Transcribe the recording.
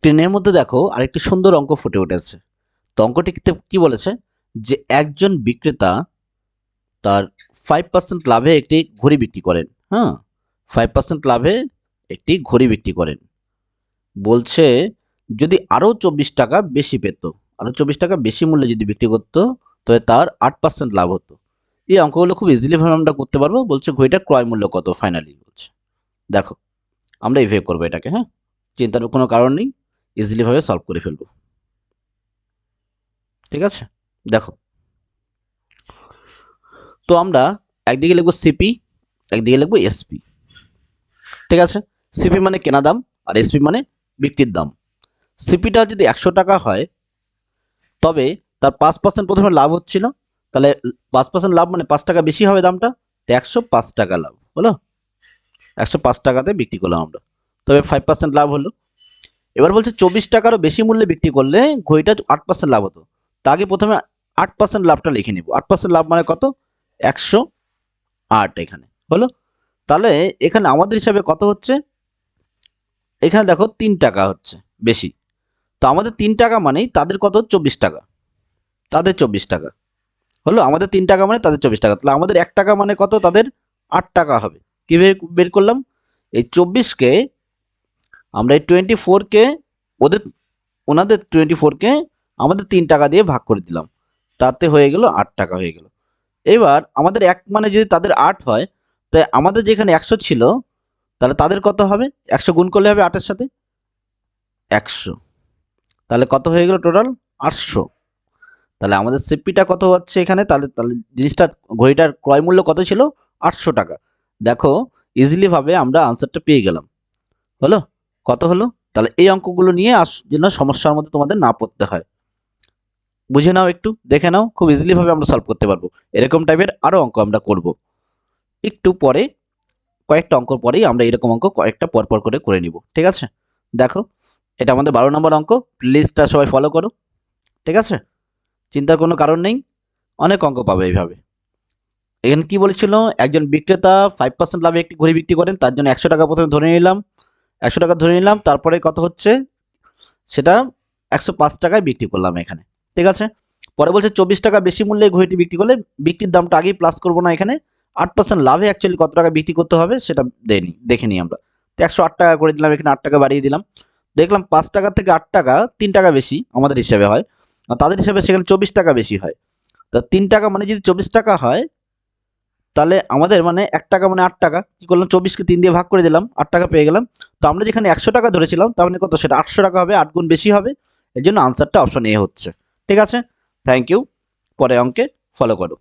স্ক্রিনের মধ্যে দেখো আরেকটি সুন্দর অঙ্ক ফুটে উঠেছে। তো অঙ্কটিতে কি বলেছে যে একজন বিক্রেতা তার 5% লাভে একটি ঘড়ি বিক্রি করেন। হ্যাঁ, 5% লাভে একটি ঘড়ি বিক্রি করেন। বলছে যদি আরও 24 টাকা বেশি পেত, আরও 24 টাকা বেশি মূল্যে যদি বিক্রি করতো তবে তার 8% লাভ হতো। এই অঙ্কগুলো খুব ইজিলি ভাবে আমরা করতে পারবো। বলছে ঘড়িটার ক্রয় মূল্য কত ফাইনালি বলছে। দেখো আমরা এইভাবে করবো এটাকে। হ্যাঁ, চিন্তার কোনো কারণ নেই, ইজিলি ভাবে সলভ করে ফেলবো। ঠিক আছে, দেখো তো আমরা একদিকে লিখবো সিপি, একদিকে লিখবো এসপি। ঠিক আছে, সিপি মানে কেনা দাম আর এসপি মানে বিক্রির দাম। সিপিটা যদি 100 টাকা হয় তবে তার 5% প্রথমে লাভ হচ্ছিল, তাহলে 5% লাভ মানে 5 টাকা বেশি হবে দামটা, তো 105 টাকা লাভ হলো। 105 টাকাতে বিক্রি করলাম আমরা, তবে 5% লাভ হলো। এবার বলছে 24 টাকারও বেশি মূল্যে বিক্রি করলে ঘড়িটা 8% লাভ হতো। তা আগে প্রথমে 8% লাভটা লিখে নিব। 8% লাভ মানে কত? 108 এখানে হলো। তাহলে এখানে আমাদের হিসাবে কত হচ্ছে? এখানে দেখো 3 টাকা হচ্ছে বেশি। তো আমাদের 3 টাকা মানেই তাদের কত? 24 টাকা। তাদের 24 টাকা হলো। আমাদের 3 টাকা মানে তাদের 24 টাকা। তাহলে আমাদের 1 টাকা মানে কত? তাদের 8 টাকা হবে। কীভাবে বের করলাম? এই 24কে আমরা এই 24কে ওনাদের 24কে আমাদের 3 টাকা দিয়ে ভাগ করে দিলাম, তাতে হয়ে গেল 8 টাকা হয়ে গেল। এবার আমাদের 1 মানে যদি তাদের 8 হয়, তাই আমাদের যেখানে 100 ছিল তাহলে তাদের কত হবে? 100 গুণ করলে হবে 8-এর সাথে 100, তাহলে কত হয়ে গেল টোটাল? 800। তাহলে আমাদের সিপিটা কত হচ্ছে এখানে? তাহলে তাহলে জিনিসটা ঘড়িটার ক্রয় মূল্য কত ছিল? 800 টাকা। দেখো ইজিলি ভাবে আমরা আনসারটা পেয়ে গেলাম। হলো, কত হলো? তাহলে এই অঙ্কগুলো নিয়ে যেন সমস্যার মধ্যে তোমাদের না পড়তে হয়। বুঝে নাও, একটু দেখে নাও, খুব ইজিলি ভাবে আমরা সলভ করতে পারবো। এরকম টাইপের আরো অঙ্ক আমরা করব একটু পরে, কয়েকটা অঙ্ক পরেই আমরা এরকম অঙ্ক কয়েকটা পরপর করে নিব। ঠিক আছে, দেখো এটা আমাদের 12 নম্বর অঙ্ক। প্লিজটা সবাই ফলো করো। ঠিক আছে, চিন্তার কোনো কারণ নেই, অনেক অঙ্ক পাবে এইভাবে। এখানে কি বলেছিল? একজন বিক্রেতা 5% লাভে একটি ঘড়ি বিক্রি করেন, তার জন্য 100 টাকা প্রথমে ধরে নিলাম। 100 টাকা ধরে নিলাম, তারপরে কত হচ্ছে সেটা 105 টাকায় বিক্রি করলাম এখানে। ঠিক আছে, পরে বলছে 24 টাকা বেশি মূল্যে ঘড়িটি বিক্রি করলে বিক্রির দামটা আগেই প্লাস করবো না, এখানে 8% লাভে অ্যাকচুয়ালি কত টাকা বিক্রি করতে হবে সেটা দেখে নিই আমরা। তো 108 টাকা করে দিলাম, এখানে 8 টাকা বাড়িয়ে দিলাম। দেখলাম 5 টাকা থেকে 8 টাকা 3 টাকা বেশি আমাদের হিসাবে হয়, আর তাদের হিসাবে সেখানে 24 টাকা বেশি হয়। তো 3 টাকা মানে যদি 24 টাকা হয়, তাহলে আমাদের মানে 1 টাকা মানে 8 টাকা। কি করলাম? 24কে 3 দিয়ে ভাগ করে দিলাম, 8 টাকা পেয়ে গেলাম। তো আমরা যেখানে 100 টাকা ধরেছিলাম তার মানে কত? সেটা 800 টাকা হবে, 8 গুণ বেশি হবে। এর জন্য আনসারটা অপশন এ হচ্ছে। ঠিক আছে, থ্যাংক ইউ। পরে অঙ্কে ফলো করো।